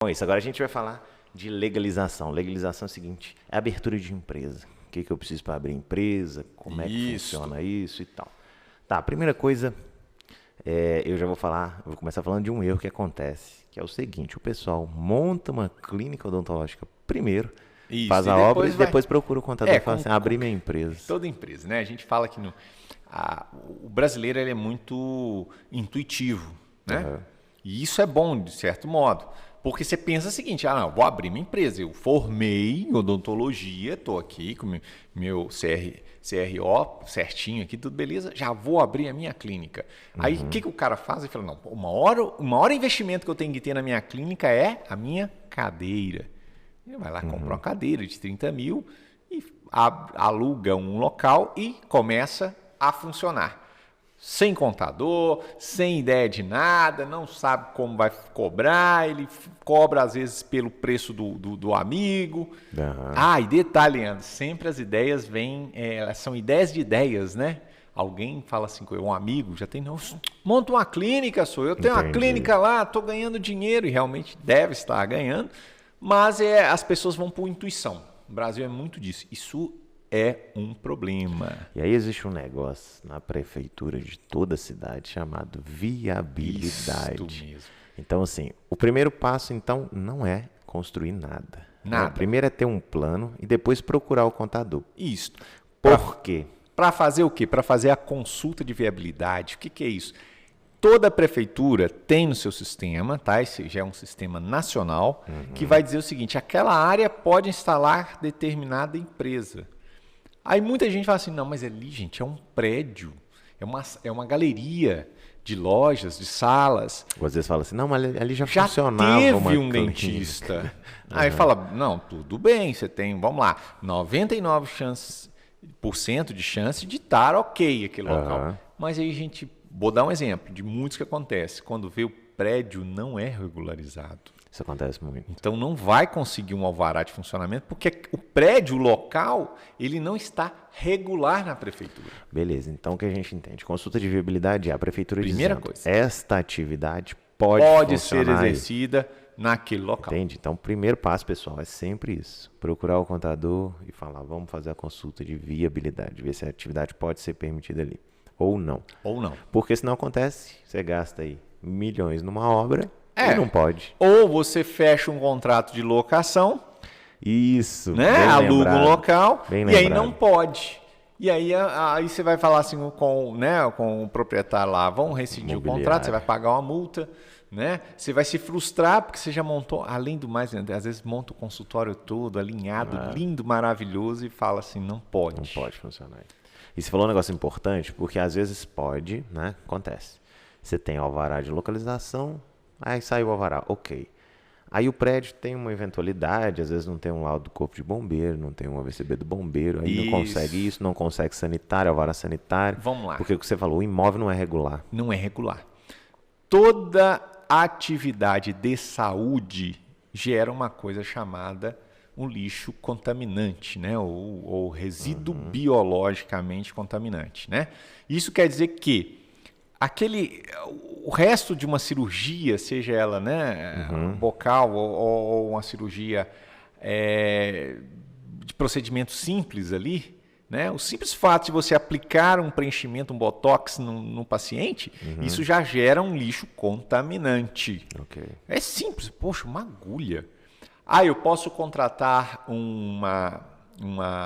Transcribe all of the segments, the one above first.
Com isso, agora a gente vai falar de legalização. Legalização é o seguinte, é abertura de empresa. O que eu preciso para abrir empresa, como é que funciona isso e tal. Tá, a primeira coisa, eu já vou começar falando de um erro que acontece, que é o seguinte, o pessoal monta uma clínica odontológica primeiro, Isso, faz e a obra e depois depois procura o contador e fala assim, abrir minha empresa. Toda empresa, né? A gente fala que o brasileiro ele é muito intuitivo, né? Uhum. E isso é bom, de certo modo. Porque você pensa o seguinte, não, vou abrir minha empresa. Eu formei em odontologia, estou aqui com meu CRO certinho aqui, tudo beleza, já vou abrir a minha clínica. Aí o que o cara faz? Ele fala, não, o maior investimento que eu tenho que ter na minha clínica é a minha cadeira. Ele vai lá, compra uma cadeira de 30 mil e aluga um local e começa a funcionar. Sem contador, sem ideia de nada, não sabe como vai cobrar, ele cobra às vezes pelo preço do amigo. Uhum. E detalhe, Leandro, sempre as ideias vêm, são ideias de ideias, né? Alguém fala assim, um amigo já tem, não, monta uma clínica, eu tenho uma clínica lá, estou ganhando dinheiro e realmente deve estar ganhando, mas as pessoas vão por intuição. O Brasil é muito disso. Isso é um problema. E aí existe um negócio na prefeitura de toda a cidade chamado viabilidade. Isso mesmo. Então, assim, o primeiro passo, então, não é construir nada. Nada. Primeiro é ter um plano e depois procurar o contador. Isso. Por quê? Para fazer o quê? Para fazer a consulta de viabilidade. O que é isso? Toda prefeitura tem no seu sistema, tá? Esse já é um sistema nacional, que vai dizer o seguinte, aquela área pode instalar determinada empresa. Aí muita gente fala assim, não, mas ali, gente, é um prédio, é uma galeria de lojas, de salas. Ou às vezes fala assim, não, mas ali já funcionava teve uma um clínica. dentista. Aí fala, não, tudo bem, você tem, vamos lá, 99% de chance de estar ok aquele local. Mas aí, gente, vou dar um exemplo de muitos que acontece. Quando vê o prédio não é regularizado. Isso acontece muito. Então não vai conseguir um alvará de funcionamento porque o prédio, o local, ele não está regular na prefeitura. Beleza, então o que a gente entende? Consulta de viabilidade é a prefeitura Primeira dizendo, coisa. Esta atividade pode ser funcionar aí. exercida naquele local. Entende? Então o primeiro passo, pessoal, é sempre isso. Procurar o contador e falar, vamos fazer a consulta de viabilidade, ver se a atividade pode ser permitida ali. Ou não. Ou não. Porque senão acontece, você gasta aí milhões numa obra e não pode. Ou você fecha um contrato de locação, Isso, né? bem Aluga lembrado, um local bem e lembrado. aí não pode. E aí você vai falar assim com o proprietário lá, vão rescindir o contrato, você vai pagar uma multa, né? Você vai se frustrar porque você já montou, além do mais, às vezes monta o consultório todo alinhado, lindo, maravilhoso e fala assim, não pode. Não pode funcionar. E você falou um negócio importante, porque às vezes pode, né? Acontece. Você tem alvará de localização, aí saiu o alvará, ok. Aí o prédio tem uma eventualidade, às vezes não tem um laudo do corpo de bombeiro, não tem um AVCB do bombeiro, aí não consegue isso, não consegue sanitário, alvará sanitário. Vamos lá. Porque o que você falou, o imóvel não é regular. Não é regular. Toda atividade de saúde gera uma coisa chamada um lixo contaminante, né? ou resíduo biologicamente contaminante, né? Isso quer dizer que o resto de uma cirurgia, seja ela, né, bocal ou uma cirurgia de procedimento simples ali, né, o simples fato de você aplicar um preenchimento, um botox no paciente, isso já gera um lixo contaminante. Okay. É simples, poxa, uma agulha. Eu posso contratar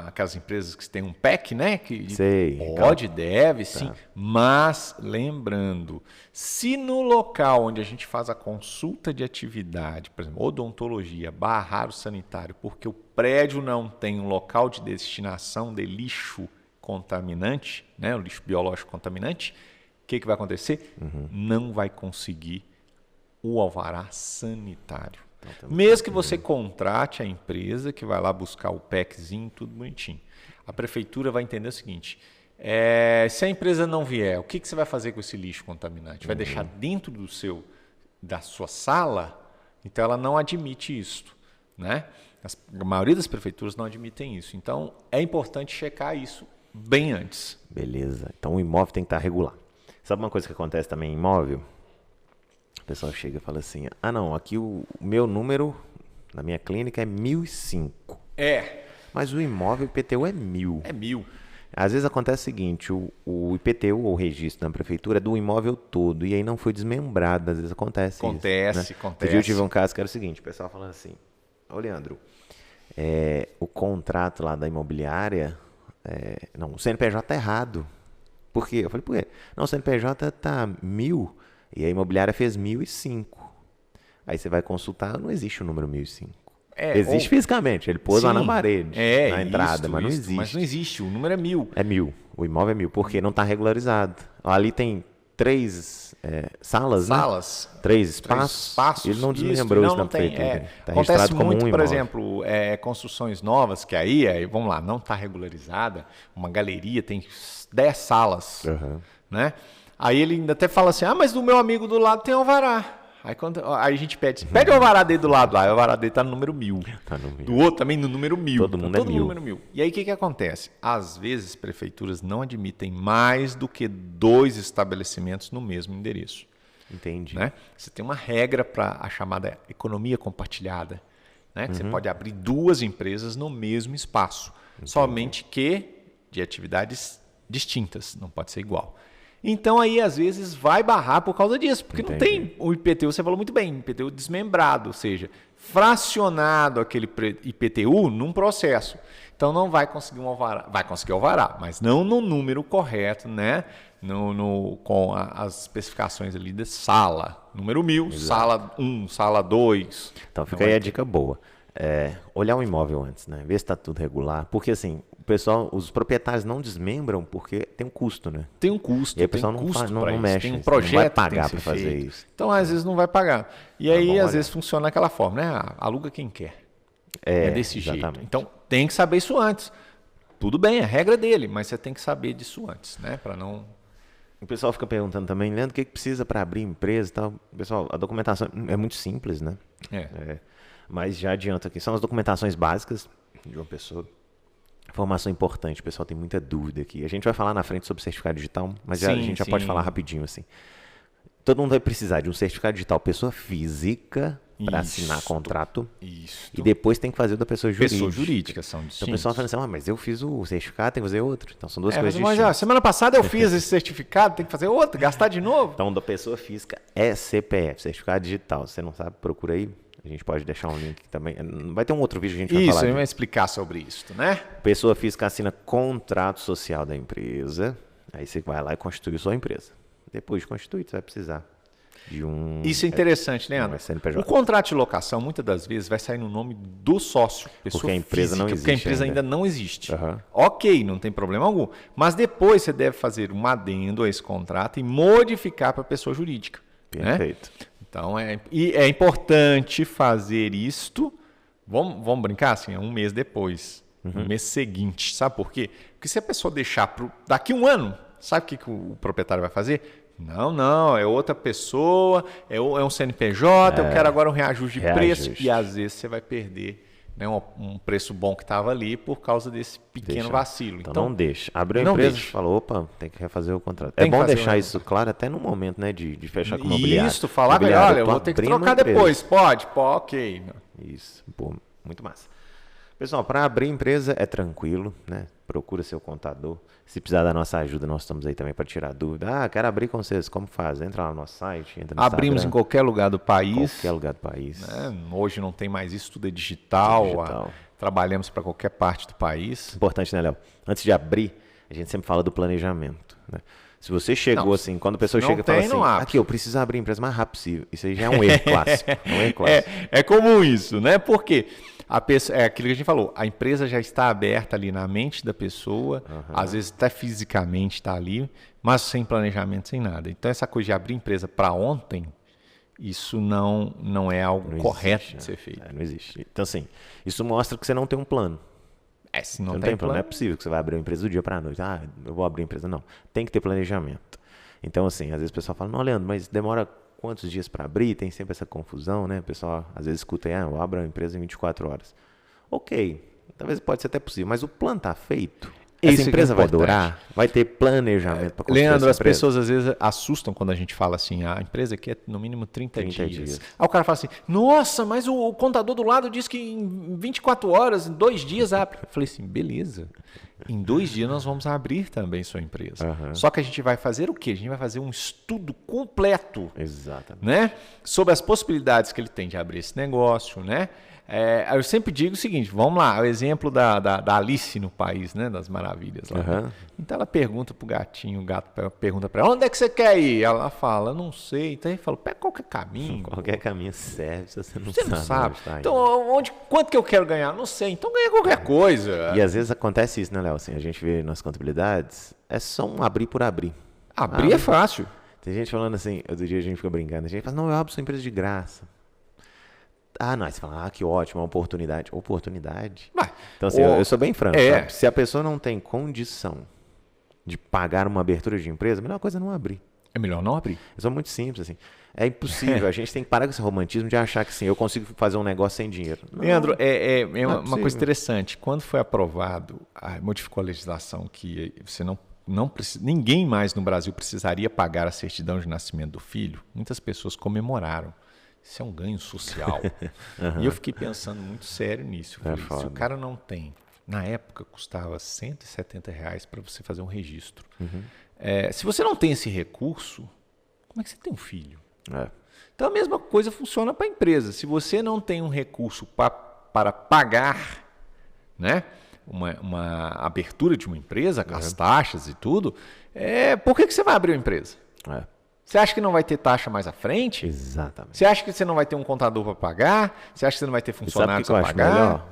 aquelas empresas que têm um PEC, né? Sei. Pode, deve, sim. Mas, lembrando, se no local onde a gente faz a consulta de atividade, por exemplo, odontologia, barrar o sanitário, porque o prédio não tem um local de destinação de lixo contaminante, né? O lixo biológico contaminante, o que vai acontecer? Não vai conseguir o alvará sanitário. Mesmo que você contrate a empresa que vai lá buscar o PECzinho, tudo bonitinho. A prefeitura vai entender o seguinte, se a empresa não vier, o que você vai fazer com esse lixo contaminante? Vai deixar dentro da sua sala? Então ela não admite isso, né? A maioria das prefeituras não admitem isso. Então é importante checar isso bem antes. Beleza. Então o imóvel tem que estar regular. Sabe uma coisa que acontece também em imóvel? O pessoal chega e fala assim, ah não, aqui o meu número na minha clínica é 1005. Mas o imóvel IPTU é 1000. É 1000. Às vezes acontece o seguinte, o IPTU ou o registro na prefeitura é do imóvel todo, e aí não foi desmembrado, às vezes acontece isso. Acontece. Outro dia eu tive um caso que era o seguinte, o pessoal falando assim, ô Leandro, o contrato lá da imobiliária, não, o CNPJ tá errado. Por quê? Eu falei, por quê? Não, o CNPJ tá 1000 e a imobiliária fez 1005. Aí você vai consultar, não existe o número 1005. Existe fisicamente, ele pôs lá na parede, na entrada, mas não existe. Mas não existe, o número é 1000. É 1000, o imóvel é 1000, porque não está regularizado. Ali tem 3 salas, né? 3 espaços. Ele não desmembrou isso na prefeitura. Tá acontece muito, por exemplo, construções novas, que aí, vamos lá, não está regularizada, uma galeria tem 10 salas, né? Aí ele ainda até fala assim, mas do meu amigo do lado tem alvará. Aí a gente pede o alvará dele do lado lá, o alvará dele está no número 1000. Tá no 1000. Do outro também no número 1000. Todo mundo é 1000. Número 1000. E aí o que acontece? Às vezes prefeituras não admitem mais do que 2 estabelecimentos no mesmo endereço. Entendi. Né? Você tem uma regra para a chamada economia compartilhada, né? Que você pode abrir 2 empresas no mesmo espaço, somente que de atividades distintas, não pode ser igual. Então aí às vezes vai barrar por causa disso, porque não tem o IPTU, você falou muito bem, IPTU desmembrado, ou seja, fracionado aquele IPTU num processo. Então não vai conseguir um alvará, vai conseguir alvará, mas não no número correto, né? Com as especificações ali da sala, número 1000, exato. Sala 1, sala 2. Então fica aí a dica boa. Olhar o imóvel antes, né? Ver se está tudo regular, porque assim, os proprietários não desmembram porque tem um custo, né? Tem um custo. E aí o pessoal não mexe, tem um projeto, não vai pagar para fazer isso. Então às vezes não vai pagar. E aí às vezes funciona daquela forma, né? Aluga quem quer. É desse jeito. Então tem que saber isso antes. Tudo bem, é a regra dele, mas você tem que saber disso antes, né? Para não... O pessoal fica perguntando também, Leandro, o que precisa para abrir empresa e tal? Pessoal, a documentação é muito simples, né? Mas já adianto aqui, são as documentações básicas de uma pessoa. Informação importante, o pessoal tem muita dúvida aqui. A gente vai falar na frente sobre certificado digital, mas a gente já pode falar rapidinho assim. Todo mundo vai precisar de um certificado digital pessoa física para assinar contrato. Isso. E depois tem que fazer o da pessoa jurídica. Pessoas jurídicas são distintas. Então o pessoal fala assim, mas eu fiz o certificado, tem que fazer outro. Então são duas coisas mas distintas. Semana passada eu fiz esse certificado, tem que fazer outro, gastar de novo. Então da pessoa física é CPF, certificado digital. Se você não sabe, procura aí. A gente pode deixar um link também. Vai ter um outro vídeo que a gente vai falar. Isso, a gente vai explicar sobre isso, né? Pessoa física assina contrato social da empresa. Aí você vai lá e constitui sua empresa. Depois de constituir, você vai precisar de um... Isso é interessante, Leandro. O contrato de locação, muitas das vezes, vai sair no nome do sócio, pessoa porque a empresa física, não existe porque a empresa ainda não existe. Uhum. Ok, não tem problema algum. Mas depois você deve fazer um adendo a esse contrato e modificar para a pessoa jurídica. Perfeito. Né? Então, é importante fazer isto, vamos brincar assim, um mês depois, no mês seguinte. Sabe por quê? Porque se a pessoa deixar daqui um ano, sabe o que o proprietário vai fazer? Não, é outra pessoa, é um CNPJ, eu quero agora um reajuste de preço. E às vezes você vai perder, né, um preço bom que estava ali por causa desse pequeno vacilo. Então não deixa. Abriu a empresa e falou, opa, tem que refazer o contrato. É bom deixar isso claro até no momento, né, de fechar com o imobiliário. Isso, falar, olha, eu vou ter que trocar depois. Pode, ok. Isso, pô, muito massa. Pessoal, para abrir empresa é tranquilo, né? Procura seu contador. Se precisar da nossa ajuda, nós estamos aí também para tirar dúvida. Quero abrir com vocês, como faz? Entra lá no nosso site, entra no Abrimos Instagram, em qualquer lugar do país. Qualquer lugar do país. Né? Hoje não tem mais isso, tudo é digital. Trabalhamos para qualquer parte do país. Importante, né, Léo? Antes de abrir, a gente sempre fala do planejamento, né? Se você chegou assim, quando a pessoa chega e fala assim, aqui, eu preciso abrir a empresa mais rápido possível. Isso aí já é um erro clássico. É comum isso, né? Porque é aquilo que a gente falou, a empresa já está aberta ali na mente da pessoa, às vezes até fisicamente está ali, mas sem planejamento, sem nada. Então essa coisa de abrir empresa para ontem, isso não é algo correto de ser feito. Não existe. Então assim, isso mostra que você não tem um plano. Se não tem plano, não é possível que você vai abrir uma empresa do dia para a noite. Eu vou abrir uma empresa. Não, tem que ter planejamento. Então assim, às vezes o pessoal fala, não, Leandro, mas demora quantos dias para abrir? Tem sempre essa confusão, né? O pessoal às vezes escuta aí, eu abro a empresa em 24 horas. Ok, talvez pode ser até possível, mas o plano está feito. Essa empresa vai durar? Vai ter planejamento para construir Leandro, essa as empresa? pessoas às vezes assustam quando a gente fala assim, a empresa aqui é no mínimo 30 dias. dias. Aí o cara fala assim, nossa, mas o contador do lado diz que em 24 horas, em 2 dias abre. Eu falei assim, beleza. Em 2 dias nós vamos abrir também sua empresa. Uhum. Só que a gente vai fazer o quê? A gente vai fazer um estudo completo, Exatamente. né? Sobre as possibilidades que ele tem de abrir esse negócio, né? Eu sempre digo o seguinte, vamos lá, o exemplo da Alice no País, né, das Maravilhas. Lá, né? Então ela pergunta pro gatinho, o gato pergunta para ela, onde é que você quer ir? Ela fala, não sei. Então ele fala, pega qualquer caminho. Qualquer caminho serve se você não sabe. Tá então, quanto que eu quero ganhar? Não sei. Então ganha qualquer coisa. E às vezes acontece isso, né, Léo? Assim, a gente vê nas contabilidades, é só um abrir por abrir. Abrir é fácil. Tem gente falando assim, outro dia a gente fica brincando, a gente fala, não, eu abro sua empresa de graça. Não, aí você fala, que ótimo, uma oportunidade. Oportunidade? Então, assim, eu sou bem franco. Sabe? Se a pessoa não tem condição de pagar uma abertura de empresa, a melhor coisa é não abrir. É melhor não abrir. Eu sou muito simples, assim. É impossível. A gente tem que parar com esse romantismo de achar que assim, eu consigo fazer um negócio sem dinheiro. Não, Leandro, é uma coisa interessante. Quando foi aprovado, modificou a legislação que você não precisa, ninguém mais no Brasil precisaria pagar a certidão de nascimento do filho, muitas pessoas comemoraram. Isso é um ganho social. E eu fiquei pensando muito sério nisso. Eu falei, se o cara não tem, na época custava R$170 para você fazer um registro. Se você não tem esse recurso, como é que você tem um filho? Então a mesma coisa funciona para a empresa. Se você não tem um recurso para pagar, né, uma abertura de uma empresa, com as taxas e tudo, por que você vai abrir uma empresa? Você acha que não vai ter taxa mais à frente? Exatamente. Você acha que você não vai ter um contador para pagar? Você acha que você não vai ter funcionários para pagar? Melhor?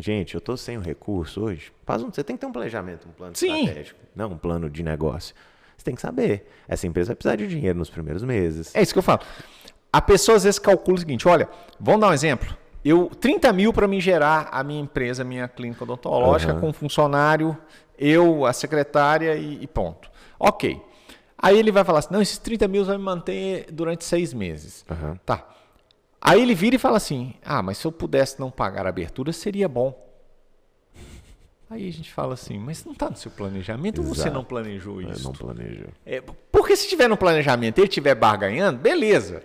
Gente, eu estou sem o recurso hoje. Você tem que ter um planejamento, um plano estratégico, não um plano de negócio. Você tem que saber. Essa empresa vai precisar de dinheiro nos primeiros meses. É isso que eu falo. A pessoa às vezes calcula o seguinte, olha, vamos dar um exemplo. 30 mil para me gerar a minha empresa, a minha clínica odontológica, com um funcionário, eu, a secretária e ponto. Ok. Aí ele vai falar assim, não, esses 30 mil vai me manter durante 6 meses. Tá. Aí ele vira e fala assim, mas se eu pudesse não pagar a abertura, seria bom. Aí a gente fala assim, mas não está no seu planejamento ou você não planejou isso? Não planejou. Porque se tiver no planejamento e ele estiver barganhando, beleza.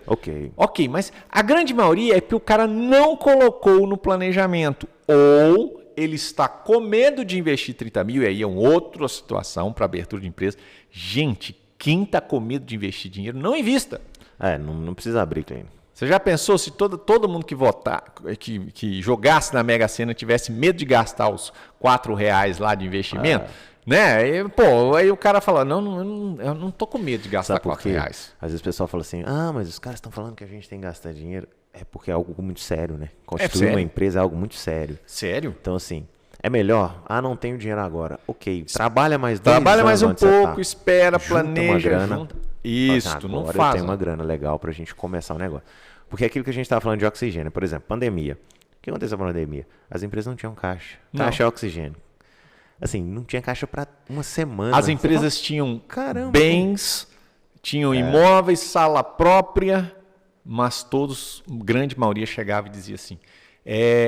Ok, mas a grande maioria é que o cara não colocou no planejamento. Ou ele está com medo de investir 30 mil, e aí é uma outra situação para abertura de empresa. Gente, quem está com medo de investir dinheiro, não invista. Não precisa abrir, cliente. Você já pensou se todo mundo que votar, que jogasse na Mega Sena tivesse medo de gastar os R$4 lá de investimento? Né? Aí o cara fala, não, eu não tô com medo de gastar R$4. Às vezes o pessoal fala assim, mas os caras estão falando que a gente tem que gastar dinheiro. É porque é algo muito sério, né? Constituir uma empresa é algo muito sério. Sério? Então, assim, é melhor, não tenho dinheiro agora. Ok, trabalha mais 10 anos. Trabalha mais um pouco, espera, planeja, uma grana, junta. Isso, não faz. Agora eu tenho uma grana legal pra gente começar o negócio. Porque é aquilo que a gente estava falando de oxigênio, por exemplo, pandemia. O que aconteceu com a pandemia? As empresas não tinham caixa. Caixa é oxigênio. Assim, não tinha caixa para uma semana. As empresas tinham bens, tinham imóveis, sala própria, mas todos, grande maioria chegava e dizia assim,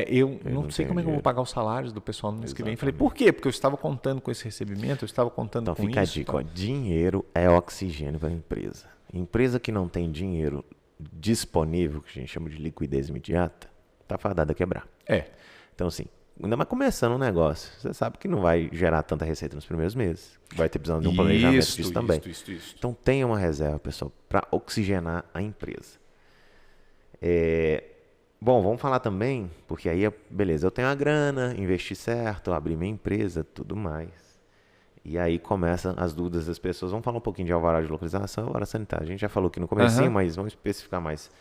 eu não sei como é que eu vou pagar os salários do pessoal no mês que vem. Falei, por quê? Porque eu estava contando com esse recebimento, eu estava contando com isso. Então fica a dica, dinheiro é oxigênio para a empresa. Empresa que não tem dinheiro disponível, que a gente chama de liquidez imediata, tá fadada a quebrar. Então, assim, ainda mais começando um negócio, você sabe que não vai gerar tanta receita nos primeiros meses. Vai ter precisando de um planejamento disso também. Então, tenha uma reserva, pessoal, para oxigenar a empresa. Bom, vamos falar também, porque aí, beleza, eu tenho a grana, investi certo, abri minha empresa, tudo mais. E aí começam as dúvidas das pessoas. Vamos falar um pouquinho de alvará de localização e alvará sanitário. A gente já falou aqui no comecinho, mas vamos especificar mais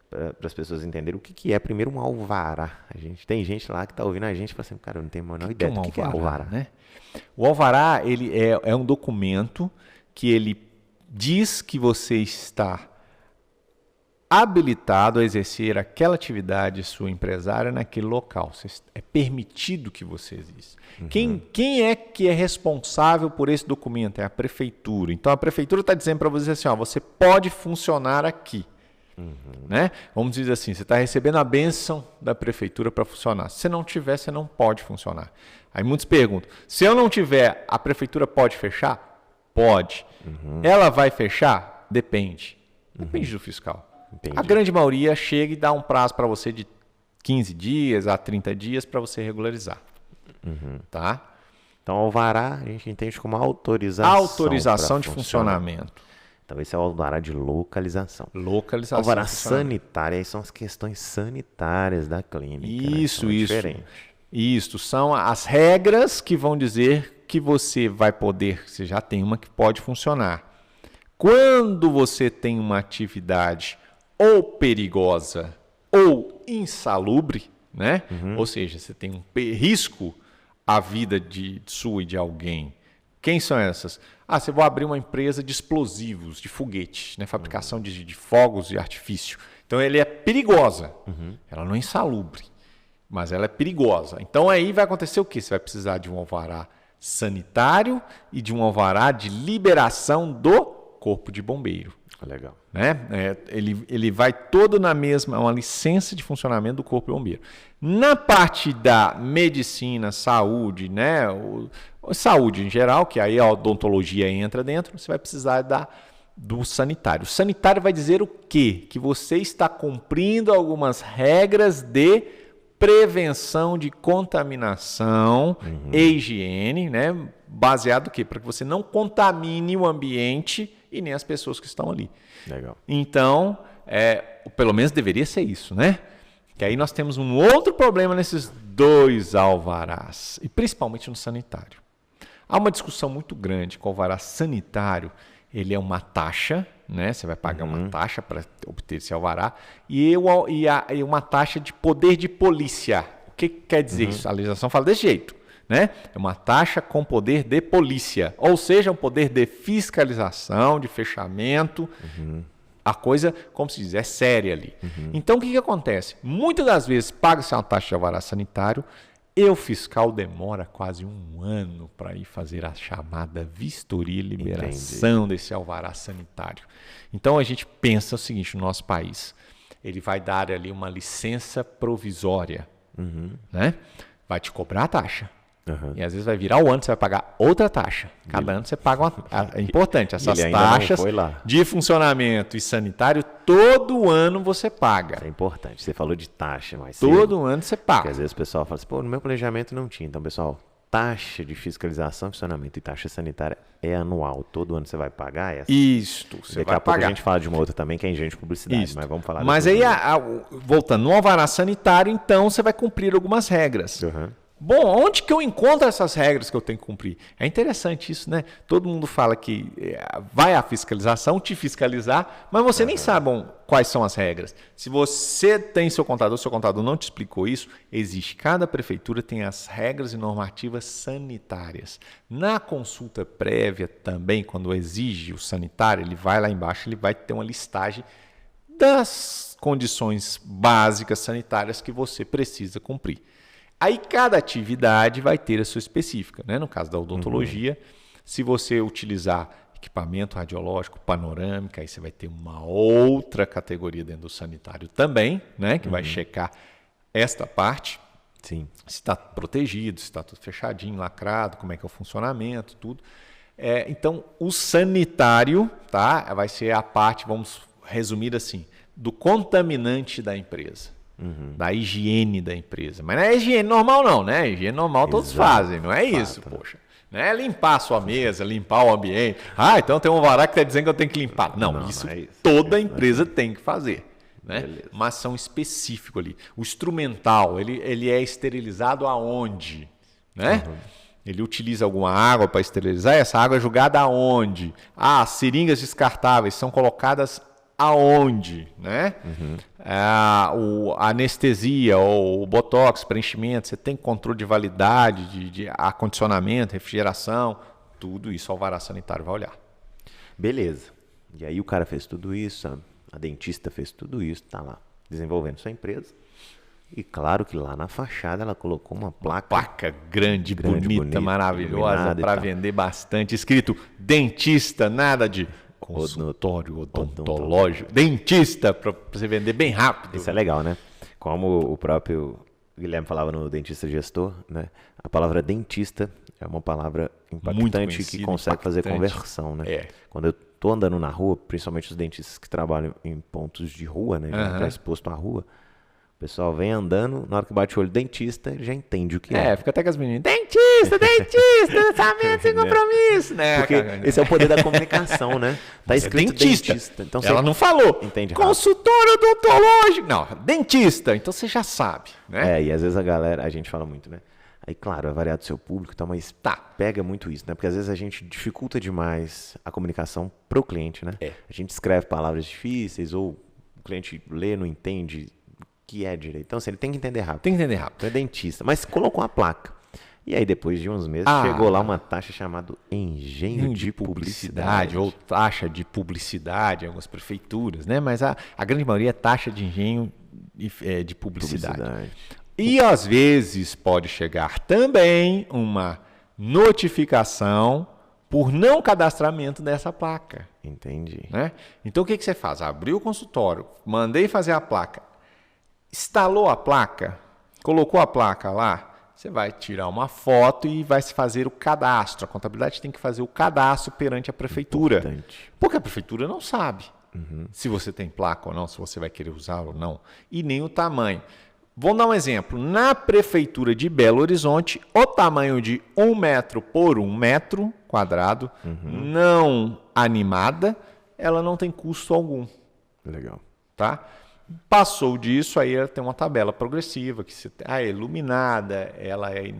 para as pessoas entenderem o que é primeiro um alvará. Tem gente lá que está ouvindo a gente e fala assim, cara, eu não tenho a menor ideia do que é alvará. Né? O alvará ele é um documento que ele diz que você está habilitado a exercer aquela atividade sua empresária naquele local. É permitido que você exista. Quem é que é responsável por esse documento? É a prefeitura. Então, a prefeitura está dizendo para você assim, você pode funcionar aqui. Né? Vamos dizer assim, você está recebendo a bênção da prefeitura para funcionar. Se não tiver, você não pode funcionar. Aí muitos perguntam, se eu não tiver, a prefeitura pode fechar? Pode. Ela vai fechar? Depende. Depende do fiscal. Entendi. A grande maioria chega e dá um prazo para você de 15 dias a 30 dias para você regularizar. Tá? Então, alvará a gente entende como autorização. Autorização de funcionamento. Então, esse é o alvará de localização. Localização. Alvará sanitário, aí são as questões sanitárias da clínica. Isso, né? isso. Diferente. Isso, são as regras que vão dizer que você vai poder, você já tem uma que pode funcionar. Quando você tem uma atividade ou perigosa ou insalubre, né? Ou seja, você tem um risco à vida de sua e de alguém. Quem são essas? Você vai abrir uma empresa de explosivos, de foguetes, né? Fabricação de fogos de artifício. Então, ela é perigosa. Ela não é insalubre, mas ela é perigosa. Então, aí vai acontecer o quê? Você vai precisar de um alvará sanitário e de um alvará de liberação do Corpo de Bombeiro. Legal. Né? Ele vai todo na mesma, uma licença de funcionamento do Corpo de Bombeiro. Na parte da medicina, saúde, né? Saúde em geral, que aí a odontologia entra dentro, você vai precisar do sanitário. O sanitário vai dizer o quê? Que você está cumprindo algumas regras de prevenção de contaminação e higiene, né? Baseado no quê? Para que você não contamine o ambiente e nem as pessoas que estão ali. Legal. Então, pelo menos deveria ser isso, né? Que aí nós temos um outro problema nesses dois alvarás, e principalmente no sanitário. Há uma discussão muito grande com o alvará sanitário, ele é uma taxa, né? Você vai pagar uma taxa para obter esse alvará, e uma taxa de poder de polícia. O que quer dizer isso? A legislação fala desse jeito. Né? É uma taxa com poder de polícia, ou seja, um poder de fiscalização, de fechamento. A coisa, como se diz, é séria ali. Então, o que acontece? Muitas das vezes paga-se uma taxa de alvará sanitário e o fiscal demora quase um ano para ir fazer a chamada vistoria e liberação desse alvará sanitário. Então, a gente pensa o seguinte, no nosso país, ele vai dar ali uma licença provisória, né? Vai te cobrar a taxa. E às vezes vai virar o ano, você vai pagar outra taxa. Cada ano você paga uma. É importante, essas taxas de funcionamento e sanitário, todo ano você paga. Isso é importante. Você falou de taxa, mas todo ano você paga. Porque às vezes o pessoal fala assim, no meu planejamento não tinha. Então, pessoal, taxa de fiscalização, funcionamento e taxa sanitária é anual. Todo ano você vai pagar essa. Isto, você vai pagar. Daqui a pouco a gente fala de uma outra também, que é engenho de publicidade, mas vamos falar. Mas aí, voltando, no alvará sanitário, então, você vai cumprir algumas regras. Bom, onde que eu encontro essas regras que eu tenho que cumprir? É interessante isso, né? Todo mundo fala que vai à fiscalização te fiscalizar, mas você nem sabe quais são as regras. Se você tem seu contador não te explicou isso, existe. Cada prefeitura tem as regras e normativas sanitárias. Na consulta prévia também, quando exige o sanitário, ele vai lá embaixo, ele vai ter uma listagem das condições básicas sanitárias que você precisa cumprir. Aí cada atividade vai ter a sua específica, né? No caso da odontologia, se você utilizar equipamento radiológico panorâmica, aí você vai ter uma outra categoria dentro do sanitário também, né? Que vai checar esta parte. Sim. Se está protegido, se está tudo fechadinho, lacrado, como é que é o funcionamento, tudo. Então, o sanitário, tá? Vai ser a parte, vamos resumir assim, do contaminante da empresa. Da higiene da empresa. Mas não é higiene normal não, né? Higiene normal todos fazem, não é isso, poxa. Não é limpar a sua mesa, limpar o ambiente. Então tem um alvará que está dizendo que eu tenho que limpar. Não, isso toda empresa tem que fazer. Né? Mas são específicos ali. O instrumental, ele é esterilizado aonde? Né? Ele utiliza alguma água para esterilizar, essa água é jogada aonde? Seringas descartáveis são colocadas aonde, né? A anestesia ou o botox, preenchimento, você tem controle de validade, de acondicionamento, refrigeração, tudo isso o alvará sanitário vai olhar. Beleza. E aí o cara fez tudo isso, a dentista fez tudo isso, tá lá desenvolvendo sua empresa. E claro que lá na fachada ela colocou uma placa grande, bonita, maravilhosa, para vender bastante, escrito dentista, nada de consultório odontológico, dentista, para você vender bem rápido. Isso é legal, né? Como o próprio Guilherme falava no Dentista Gestor, né? A palavra dentista é uma palavra impactante que consegue fazer conversão, né? Quando eu tô andando na rua, principalmente os dentistas que trabalham em pontos de rua, né? Já tá exposto à rua. O pessoal vem andando, na hora que bate o olho dentista, ele já entende o que é. Fica até com as meninas, dentista, sabendo sem compromisso, né? Porque esse é o poder da comunicação, né? Tá escrito dentista. Então ela não falou. Entende consultório odontológico. Não, dentista. Então você já sabe, né? E às vezes a gente fala muito, né? Aí, claro, é variado do seu público, então, mas pega muito isso, né? Porque às vezes a gente dificulta demais a comunicação pro cliente, né? A gente escreve palavras difíceis ou o cliente lê, não entende o que é direito. Então, assim, ele tem que entender rápido. Então, é dentista. Mas colocou a placa. E aí, depois de uns meses, chegou lá uma taxa chamada engenho de publicidade. Ou taxa de publicidade em algumas prefeituras, né? Mas a grande maioria é taxa de engenho de publicidade. E às vezes pode chegar também uma notificação por não cadastramento dessa placa. Entendi. Né? Então o que você faz? Abriu o consultório, mandei fazer a placa, instalou a placa, colocou a placa lá, você vai tirar uma foto e vai se fazer o cadastro. A contabilidade tem que fazer o cadastro perante a prefeitura. Importante. Porque a prefeitura não sabe se você tem placa ou não, se você vai querer usar ou não, e nem o tamanho. Vamos dar um exemplo. Na prefeitura de Belo Horizonte, o tamanho de 1 metro por 1 metro quadrado, não animada, ela não tem custo algum. Legal. Tá? Passou disso, aí ela tem uma tabela progressiva, que é iluminada, ela é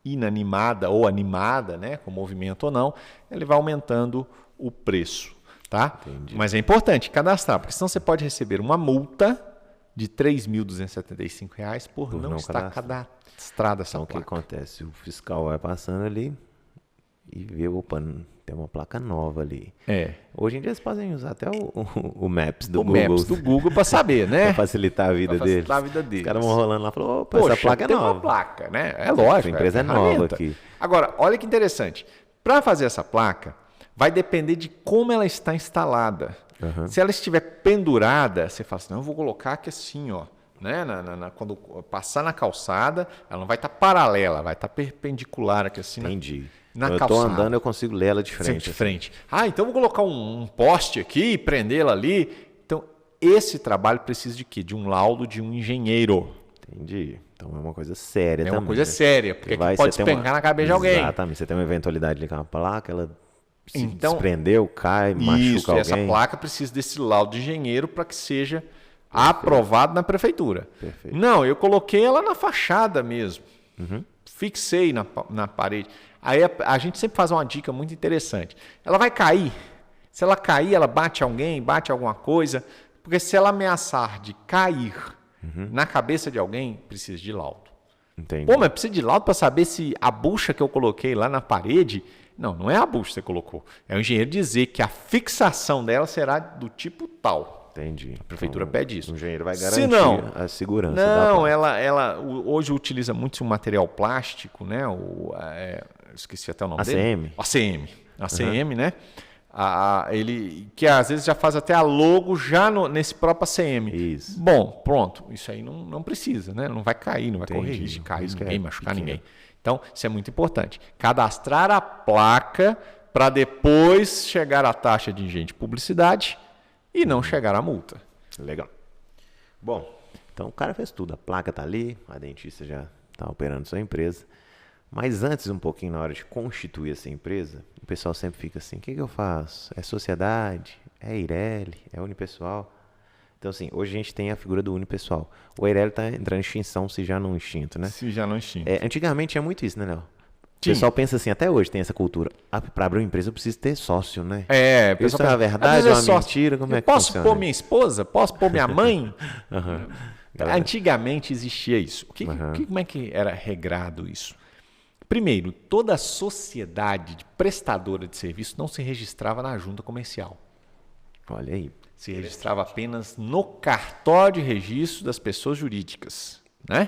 inanimada ou animada, né, com movimento ou não, ele vai aumentando o preço. Tá? Entendi. Mas é importante cadastrar, porque senão você pode receber uma multa de R$ 3.275 por não estar cadastrada essa placa. Então, o que acontece? O fiscal vai passando ali e vê, opa, tem uma placa nova ali. Hoje em dia eles podem usar até o Maps do Google. O Maps do Google para saber, né? Para facilitar a vida deles. Os caras vão rolando lá e falam, opa, essa placa é nova. Tem uma placa, né? É lógico. A empresa é nova aqui. Agora, olha que interessante. Para fazer essa placa, vai depender de como ela está instalada. Se ela estiver pendurada, você fala assim, não, eu vou colocar aqui assim, ó, né? Quando passar na calçada, ela não vai estar paralela, vai estar perpendicular aqui assim. Entendi. Na eu calçada. Estou andando, eu consigo ler ela de frente. De frente. Então eu vou colocar um poste aqui e prendê-la ali. Então, esse trabalho precisa de quê? De um laudo de um engenheiro. Entendi. Então é uma coisa séria também. É uma coisa séria, porque pode despencar na cabeça de alguém. Exatamente. Você tem uma eventualidade ali com a placa, ela se desprendeu, cai, machuca alguém. Essa placa precisa desse laudo de engenheiro para que seja aprovado na prefeitura. Perfeito. Não, eu coloquei ela na fachada mesmo. Fixei na parede. Aí a gente sempre faz uma dica muito interessante. Ela vai cair. Se ela cair, ela bate alguém, bate alguma coisa. Porque se ela ameaçar de cair na cabeça de alguém, precisa de laudo. Entendi. Pô, mas precisa de laudo para saber se a bucha que eu coloquei lá na parede... Não é a bucha que você colocou. É o engenheiro dizer que a fixação dela será do tipo tal. Entendi. A prefeitura pede isso. O engenheiro vai garantir a segurança. Não, ela hoje utiliza muito um material plástico, né? Esqueci até o nome dele. ACM, né? Que às vezes já faz até a logo já nesse próprio ACM. Isso. Bom, pronto. Isso aí não precisa, né? Não vai cair, não vai correr risco de cair ninguém, machucar ninguém. Então, isso é muito importante. Cadastrar a placa para depois chegar a taxa de engenho de publicidade e não chegar a multa. Legal. Bom, então o cara fez tudo. A placa está ali, a dentista já está operando sua empresa. Mas antes, um pouquinho na hora de constituir essa empresa, o pessoal sempre fica assim, o que eu faço? É sociedade? É Eireli? É unipessoal? Então, assim, hoje a gente tem a figura do unipessoal. O Eireli está entrando em extinção, se já não extinto, né? Se já não extinto. Antigamente tinha muito isso, né, Léo? O pessoal pensa assim, até hoje tem essa cultura. Para abrir uma empresa eu preciso ter sócio, né? Isso é uma verdade ou uma mentira? Como é que posso funciona? Posso pôr minha esposa? Posso pôr minha mãe? Antigamente existia isso. Como é que era regrado isso? Primeiro, toda sociedade de prestadora de serviço não se registrava na junta comercial. Olha aí. Se registrava apenas no cartório de registro das pessoas jurídicas. né?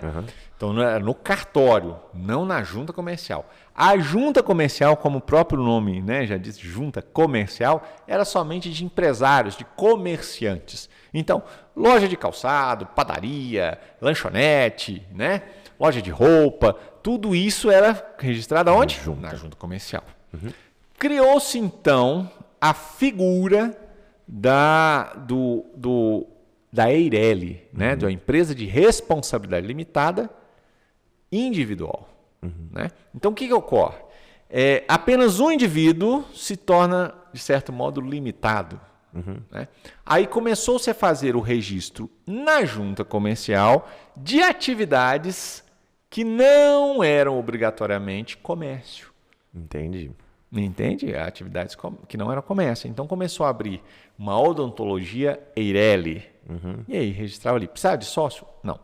Então, no cartório, não na junta comercial. A junta comercial, como o próprio nome, né, já diz, junta comercial, era somente de empresários, de comerciantes. Então, loja de calçado, padaria, lanchonete, né, loja de roupa, tudo isso era registrado aonde? Na junta comercial. Criou-se, então, a figura da EIRELI, né, da empresa de responsabilidade limitada individual. Né? Então, o que ocorre? Apenas um indivíduo se torna, de certo modo, limitado. Né? Aí começou-se a fazer o registro na junta comercial de atividades que não eram obrigatoriamente comércio. Entendi. Entende? Atividades que não eram comércio. Então começou a abrir uma odontologia EIRELI. E aí, registrava ali. Precisava de sócio? Não.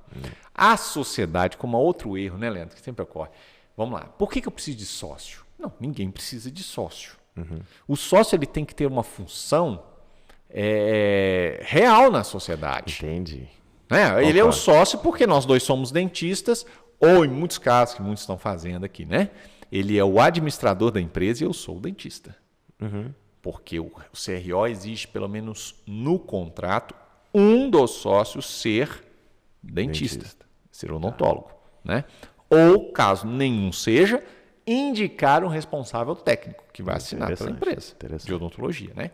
A sociedade, como outro erro, né, Leandro, que sempre ocorre. Vamos lá. Por que eu preciso de sócio? Não, ninguém precisa de sócio. O sócio ele tem que ter uma função real na sociedade. Entendi. Né? Ele é o sócio porque nós dois somos dentistas, ou em muitos casos que muitos estão fazendo aqui, né? Ele é o administrador da empresa e eu sou o dentista. Porque o CRO exige, pelo menos no contrato, um dos sócios ser dentista. Ser odontólogo. Né? Ou, caso nenhum seja, indicar um responsável técnico que vai assinar pela empresa de odontologia. Né?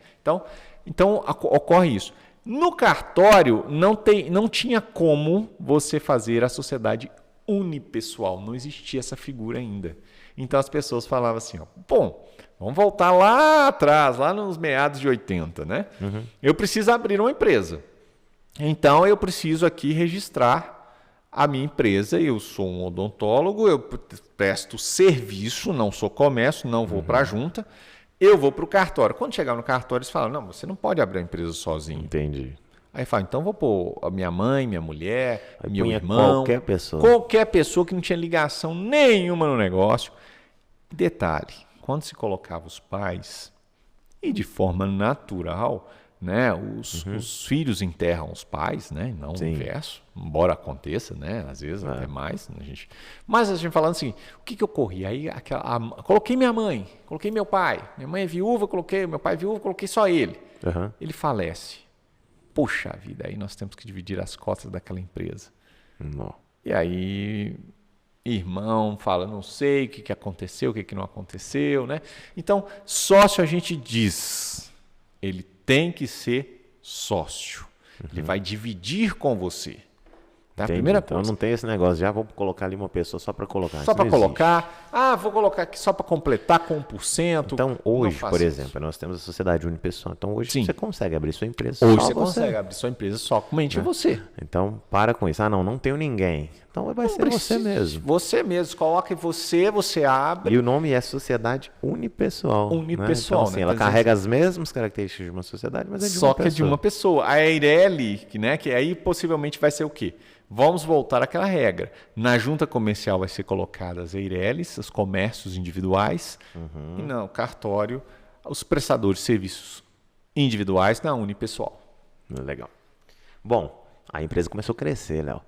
Então ocorre isso. No cartório, não tinha como você fazer a sociedade unipessoal. Não existia essa figura ainda. Então as pessoas falavam assim, bom, vamos voltar lá atrás, lá nos meados de 80, né? Eu preciso abrir uma empresa. Então eu preciso aqui registrar a minha empresa. Eu sou um odontólogo, eu presto serviço, não sou comércio, não vou para a junta. Eu vou para o cartório. Quando chegar no cartório, eles falam, não, você não pode abrir a empresa sozinho. Entendi. Aí fala, então vou pôr a minha mãe, minha mulher, meu irmão. Qualquer pessoa que não tinha ligação nenhuma no negócio. Detalhe, quando se colocava os pais, e de forma natural, né, os filhos enterram os pais, né, não o inverso, embora aconteça, né, às vezes até mais. Mas a gente falando assim, o que ocorria? Aí coloquei minha mãe, coloquei meu pai, minha mãe é viúva, coloquei meu pai é viúvo, coloquei só ele. Ele falece. Puxa vida, aí nós temos que dividir as cotas daquela empresa. Não. E aí, irmão fala, não sei o que aconteceu, o que não aconteceu, né? Então, sócio a gente diz, ele tem que ser sócio. Ele vai dividir com você. Tá? A primeira coisa. Então não tem esse negócio, já vou colocar ali uma pessoa só para colocar. Só para colocar. Vou colocar aqui só para completar com 1%. Então hoje, por exemplo, nós temos a sociedade unipessoal. Então hoje você consegue abrir sua empresa hoje só você. Consegue abrir sua empresa só somente você. Então para com isso. Não tenho ninguém. Então vai ser você mesmo. Você mesmo. Coloca em você abre. E o nome é Sociedade Unipessoal. Unipessoal. Né? Então, assim, ela carrega as mesmas características de uma sociedade, mas é de uma pessoa. Só que é de uma pessoa. A EIRELI, né, que aí possivelmente vai ser o quê? Vamos voltar àquela regra. Na junta comercial vai ser colocadas as EIRELIs, os comércios individuais, e no cartório, os prestadores de serviços individuais na unipessoal. Legal. Bom, a empresa começou a crescer, Léo.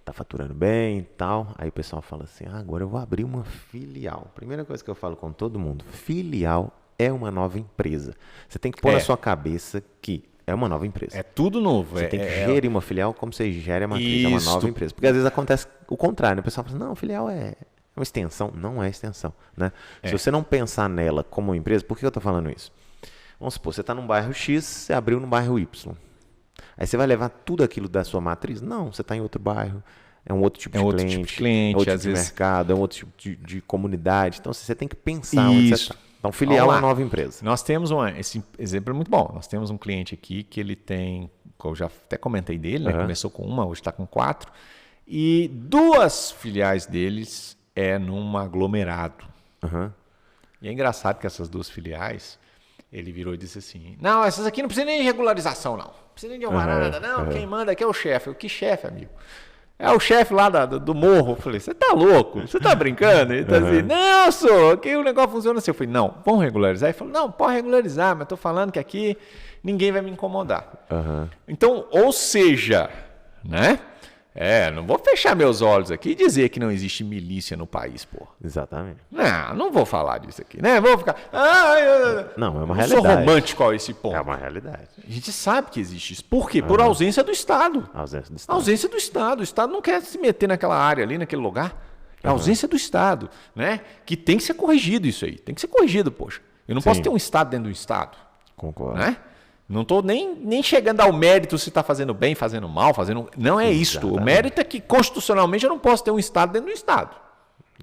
Tá faturando bem e tal. Aí o pessoal fala assim, agora eu vou abrir uma filial. Primeira coisa que eu falo com todo mundo, filial é uma nova empresa. Você tem que pôr na sua cabeça que é uma nova empresa. É tudo novo. Você tem que gerir uma filial como você gere a matriz, é uma nova empresa. Porque às vezes acontece o contrário, né? O pessoal fala assim, não, filial é uma extensão. Não é extensão, né? Se você não pensar nela como uma empresa, por que eu estou falando isso? Vamos supor, você está num bairro X, você abriu no bairro Y. Aí você vai levar tudo aquilo da sua matriz? Não, você está em outro bairro, é um outro tipo de cliente, é outro tipo de mercado, é um outro tipo de comunidade. Então você tem que pensar onde você está. Então, filial é uma nova empresa. Nós temos esse exemplo é muito bom. Nós temos um cliente aqui que ele tem, eu já até comentei dele, né? Começou com uma, hoje está com 4. E 2 filiais deles é num aglomerado. E é engraçado que essas 2 filiais, ele virou e disse assim, não, essas aqui não precisam nem de regularização, não. Não precisa nem de uma nada, não. Quem manda aqui é o chefe. Que chefe, amigo? É o chefe lá do morro. Eu falei, você tá louco? Você tá brincando? Ele tá assim, não, sou, aqui o negócio funciona assim. Eu falei, não, vamos regularizar? Ele falou, não, pode regularizar, mas tô falando que aqui ninguém vai me incomodar. Então, ou seja, né? Não vou fechar meus olhos aqui e dizer que não existe milícia no país, pô. Exatamente. Não vou falar disso aqui, né? Vou ficar... Não, é uma não realidade. sou romântico a esse ponto. É uma realidade. A gente sabe que existe isso. Por quê? Por ausência do Estado. Ausência do Estado. Ausência do Estado. O Estado não quer se meter naquela área ali, naquele lugar. É a ausência do Estado, né? Que tem que ser corrigido isso aí. Tem que ser corrigido, poxa. Eu não posso ter um Estado dentro do Estado. Concordo. Né? Não estou nem chegando ao mérito se está fazendo bem, fazendo mal, fazendo... Não é isto. O mérito é que, constitucionalmente, eu não posso ter um Estado dentro do Estado.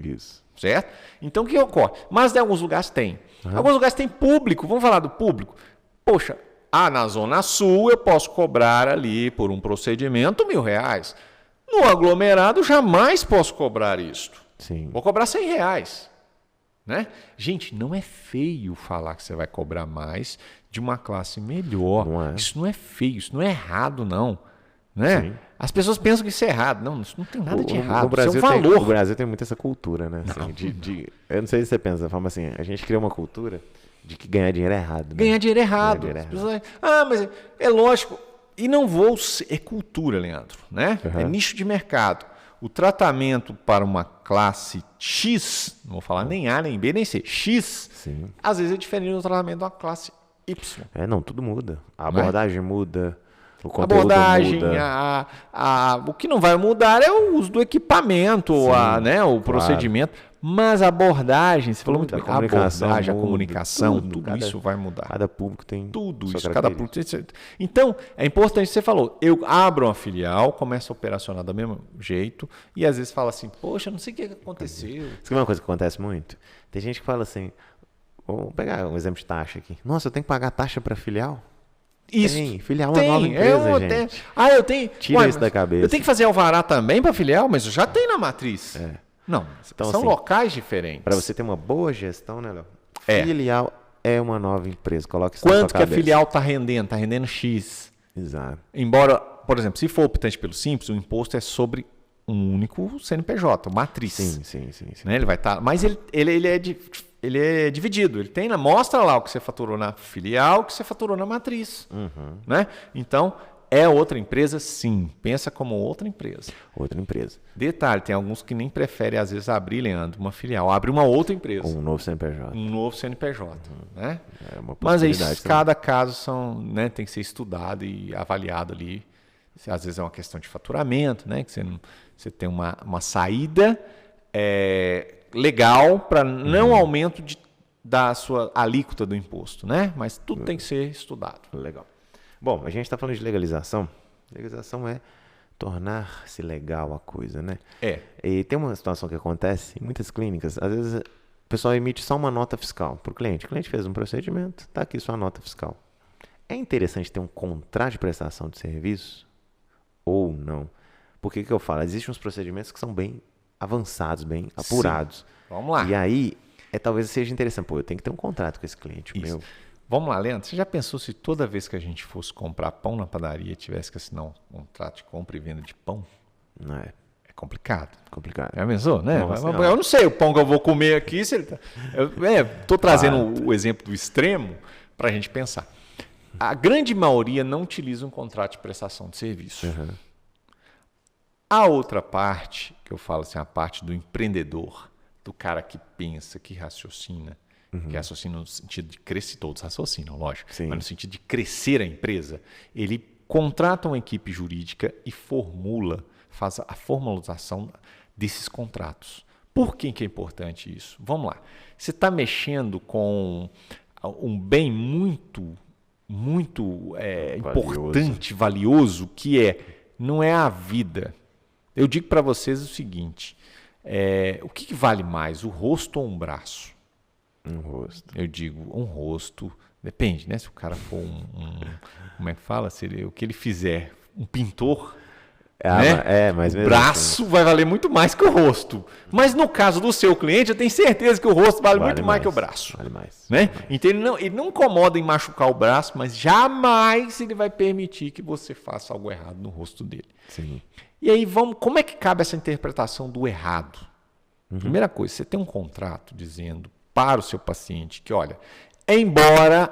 Isso. Certo? Então, o que ocorre? Mas, em alguns lugares tem. Alguns lugares tem público. Vamos falar do público? Poxa, na Zona Sul eu posso cobrar ali, por um procedimento, R$1.000. No aglomerado, jamais posso cobrar isto. Sim. Vou cobrar R$100. Né? Gente, não é feio falar que você vai cobrar mais de uma classe melhor. Isso não é feio, isso não é errado, não. Né? As pessoas pensam que isso é errado. Não, isso não tem nada de errado. Brasil isso é um valor. O Brasil tem muito essa cultura, né? Assim, eu não sei se você pensa, forma assim, a gente cria uma cultura de que ganhar dinheiro é errado. Né? Ganhar dinheiro é errado. Pessoas, mas é lógico. E não vou... É cultura, Leandro. Né? É nicho de mercado. O tratamento para uma classe X, não vou falar nem A, nem B, nem C, X, às vezes é diferente do tratamento de uma classe Y. Não, tudo muda. A abordagem muda, o conteúdo muda. O que não vai mudar é o uso do equipamento, o procedimento. Mas a abordagem, você falou muito bem, a abordagem, a comunicação, tudo isso vai mudar. Cada público tem tudo isso, cada público tem. Então, é importante, você falou, eu abro uma filial, começo a operacionar do mesmo jeito, e às vezes fala assim, poxa, não sei o que aconteceu. Isso é uma coisa que acontece muito. Tem gente que fala assim, vamos pegar um exemplo de taxa aqui. Nossa, eu tenho que pagar taxa para filial? Isso. Filial é uma nova empresa, gente. Eu tenho... Tira isso da cabeça. Eu tenho que fazer alvará também para filial, mas eu já tenho na matriz. Não, então, são assim, locais diferentes. Para você ter uma boa gestão, né, Léo? Filial é uma nova empresa. Coloque isso Quanto que a filial está rendendo? Está rendendo X. Exato. Embora, por exemplo, se for optante pelo Simples, o imposto é sobre um único CNPJ, matriz. Sim. Né? Ele vai estar, mas ele é dividido. Ele tem, mostra lá o que você faturou na filial, o que você faturou na matriz. Né? Então, é outra empresa, sim. Pensa como outra empresa. Outra empresa. Detalhe, tem alguns que nem preferem, às vezes, abrir, Leandro, uma filial. Abre uma outra empresa. Um novo CNPJ. Um novo CNPJ. Né? É uma mas aí, cada caso tem que ser estudado e avaliado ali. Às vezes é uma questão de faturamento, né? Que você tem uma saída legal para não aumento da sua alíquota do imposto, né? Mas tudo tem que ser estudado. Legal. Bom, a gente está falando de legalização. Legalização é tornar-se legal a coisa, né? E tem uma situação que acontece em muitas clínicas. Às vezes o pessoal emite só uma nota fiscal para o cliente. O cliente fez um procedimento, está aqui sua nota fiscal. É interessante ter um contrato de prestação de serviço ou não? Por que eu falo? Existem uns procedimentos que são bem avançados, bem apurados. Sim. Vamos lá. E aí, talvez seja interessante. Eu tenho que ter um contrato com esse cliente meu. Vamos lá, Leandro. Você já pensou se toda vez que a gente fosse comprar pão na padaria tivesse que assinar um contrato de compra e venda de pão? Não é. É complicado. Complicado. Já pensou, né? Eu não sei o pão que eu vou comer aqui. Se ele tá... Estou trazendo o exemplo do extremo para a gente pensar. A grande maioria não utiliza um contrato de prestação de serviço. A outra parte, que eu falo assim, a parte do empreendedor, do cara que pensa, que raciocina, que raciocina no sentido de crescer, todos raciocinam, lógico, mas no sentido de crescer a empresa, ele contrata uma equipe jurídica e faz a formalização desses contratos. Por que é importante isso? Vamos lá. Você está mexendo com um bem muito importante, valioso, que não é a vida. Eu digo para vocês o seguinte, o que vale mais, o rosto ou um braço? Um rosto. Eu digo, um rosto, depende, né? Se o cara for como é que fala? O que ele fizer, um pintor, mas o braço vai valer muito mais que o rosto. Mas no caso do seu cliente, eu tenho certeza que o rosto vale muito mais que o braço. Vale mais. Né? Então ele não incomoda em machucar o braço, mas jamais ele vai permitir que você faça algo errado no rosto dele. Sim. E aí, como é que cabe essa interpretação do errado? Primeira coisa, você tem um contrato dizendo para o seu paciente que, olha, embora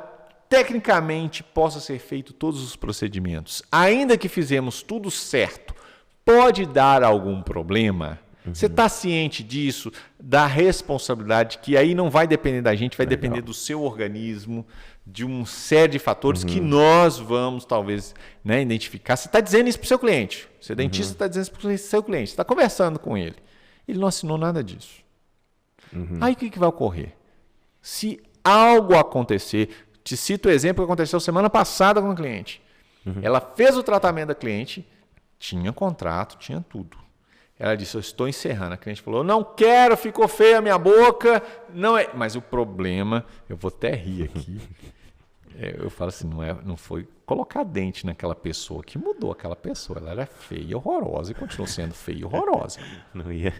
tecnicamente possa ser feito todos os procedimentos, ainda que fizemos tudo certo, pode dar algum problema. Você está ciente disso, da responsabilidade, que aí não vai depender da gente, vai depender do seu organismo, de uma série de fatores que nós vamos, talvez, né, identificar. Você está dizendo isso para o seu cliente. Você é dentista, está dizendo isso para o seu cliente. Você está conversando com ele. Ele não assinou nada disso. Aí o que vai ocorrer? Se algo acontecer, te cito o exemplo que aconteceu semana passada com a cliente. Ela fez o tratamento da cliente, tinha contrato, tinha tudo. Ela disse, eu estou encerrando. A cliente falou, eu não quero, ficou feia a minha boca. Não é. Mas o problema, eu vou até rir aqui. Eu falo assim, não foi colocar dente naquela pessoa que mudou aquela pessoa. Ela era feia e horrorosa e continuou sendo feia e horrorosa. Não ia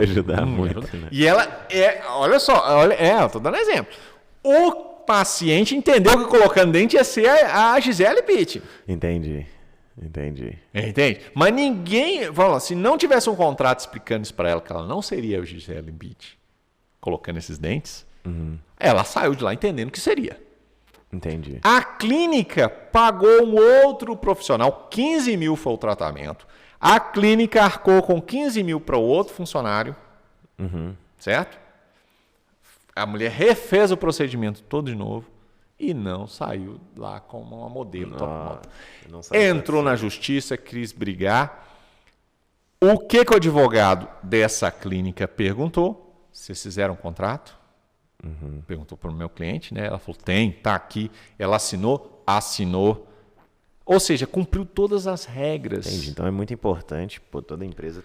ajudar muito. Né? E ela olha só, eu estou dando exemplo. O paciente entendeu que colocando dente ia ser a Gisele Bündchen. Entendi. Entende? Mas ninguém... Se não tivesse um contrato explicando isso para ela, que ela não seria a Gisele Bündchen, colocando esses dentes, ela saiu de lá entendendo que seria. Entendi. A clínica pagou um outro profissional, 15 mil foi o tratamento. A clínica arcou com 15 mil para o outro funcionário, certo? A mulher refez o procedimento todo de novo. E não saiu lá como uma modelo top model. Entrou na justiça, quis brigar. O que o advogado dessa clínica perguntou? Vocês fizeram um contrato? Perguntou para o meu cliente, né? Ela falou, tá aqui. Ela assinou. Ou seja, cumpriu todas as regras. Entendi. Então é muito importante toda empresa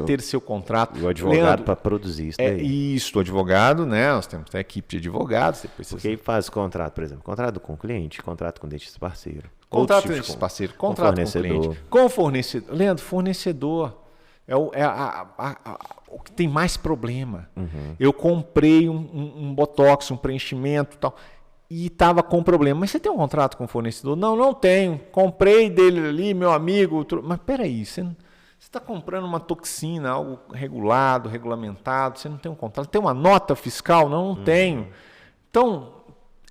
ter seu contrato. E o advogado para produzir isso daí. Isso, o advogado, né? Nós temos a equipe de advogados. Porque aí faz contrato, por exemplo, contrato com o cliente, contrato com o dentista parceiro. Contrato com dentista parceiro, contrato com o cliente. Com fornecedor. Leandro, fornecedor é o que tem mais problema. Eu comprei um botox, um preenchimento e tal. E estava com problema. Mas você tem um contrato com o fornecedor? Não tenho. Comprei dele ali, meu amigo. Mas peraí, você está comprando uma toxina, algo regulado, regulamentado, você não tem um contrato. Tem uma nota fiscal? Não tenho. Então,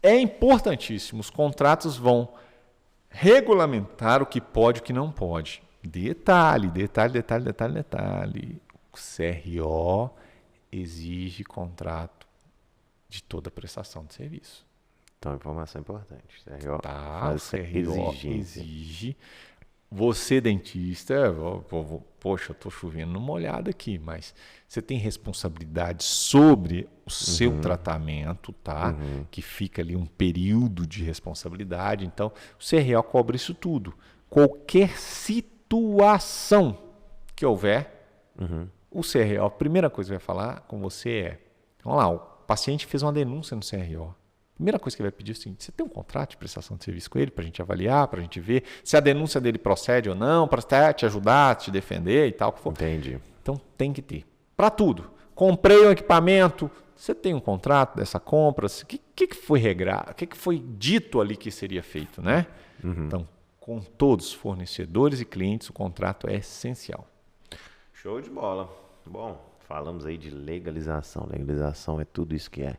é importantíssimo. Os contratos vão regulamentar o que pode e o que não pode. Detalhe. O CRO exige contrato de toda prestação de serviço. Então, informação importante. CRO exige. Você, dentista, poxa, eu estou chovendo numa olhada aqui, mas você tem responsabilidade sobre o seu tratamento, tá? Que fica ali um período de responsabilidade. Então, o CRO cobre isso tudo. Qualquer situação que houver, o CRO, a primeira coisa que vai falar com você é, vamos lá, o paciente fez uma denúncia no CRO. Primeira coisa que ele vai pedir é o seguinte, você tem um contrato de prestação de serviço com ele para a gente avaliar, para a gente ver se a denúncia dele procede ou não, para te ajudar, te defender e tal. Que for. Entendi. Então tem que ter. Para tudo. Comprei um equipamento, você tem um contrato dessa compra? O que foi regrado? O que foi dito ali que seria feito, né? Então, com todos os fornecedores e clientes, o contrato é essencial. Show de bola. Bom, falamos aí de legalização. Legalização é tudo isso que é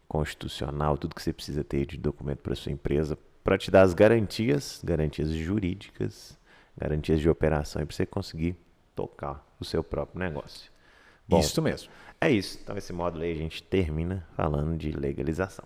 constitucional, tudo que você precisa ter de documento para sua empresa, para te dar as garantias jurídicas, garantias de operação e para você conseguir tocar o seu próprio negócio. Bom, isso mesmo. É isso. Então esse módulo aí a gente termina falando de legalização.